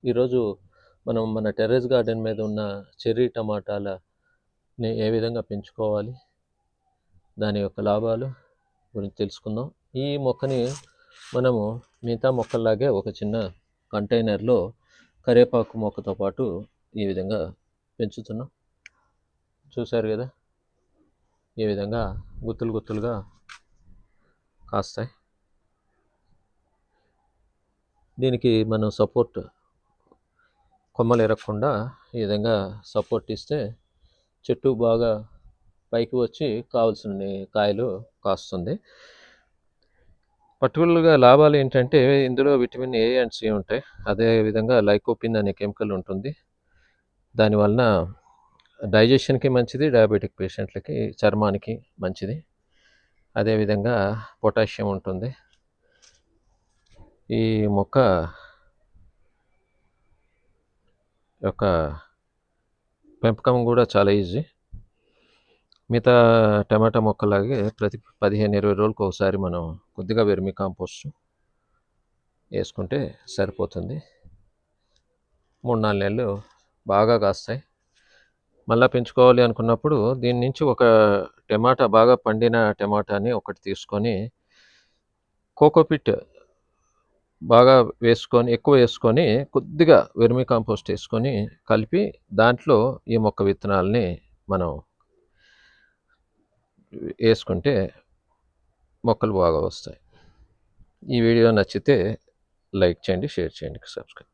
ఈరోజు మనం మన టెర్రస్ గార్డెన్ మీద ఉన్న చెర్రీ టమాటాలని ఏ విధంగా పెంచుకోవాలి, దాని యొక్క లాభాలు గురించి తెలుసుకుందాం. ఈ మొక్కని మనము మిగతా మొక్కల్లాగే ఒక చిన్న కంటైనర్లో కరివేపాకు మొక్కతో పాటు ఈ విధంగా పెంచుతున్నాం. చూశారు కదా, ఈ విధంగా గుత్తులు గుత్తులుగా కాస్తాయి. దీనికి మనం సపోర్ట్ కొమ్మలు ఎరగకుండా ఈ విధంగా సపోర్ట్ ఇస్తే చెట్టు బాగా పైకి వచ్చి కావాల్సిన కాయలు కాస్తుంది. పర్టికులర్గా లాభాలు ఏంటంటే ఇందులో విటమిన్ ఏ అండ్ సి ఉంటాయి. అదేవిధంగా లైకోపిన్ అనే కెమికల్ ఉంటుంది. దానివలన డైజెషన్కి మంచిది, డయాబెటిక్ పేషెంట్లకి చర్మానికి మంచిది. అదేవిధంగా పొటాషియం ఉంటుంది. ఈ మొక్క యొక్క పెంపకం కూడా చాలా ఈజీ. మిగతా టమాటా మొక్కలాగే ప్రతి 15-20 రోజులకు ఒకసారి మనం కొద్దిగా వెర్మి కాంపోస్ట్ వేసుకుంటే సరిపోతుంది. 3-4 నెలలు బాగా కాస్తాయి. మళ్ళీ పెంచుకోవాలి అనుకున్నప్పుడు దీని నుంచి ఒక టమాటా, బాగా పండిన టమాటాని ఒకటి తీసుకొని కోకోపిట్ బాగా ఎక్కువ వేసుకొని కొద్దిగా వెర్మి కాంపోస్ట్ వేసుకొని కలిపి దాంట్లో ఈ మొక్క విత్తనాలని మనం వేసుకుంటే మొక్కలు బాగా వస్తాయి. ఈ వీడియో నచ్చితే లైక్ చేయండి, షేర్ చేయండి, సబ్స్క్రైబ్.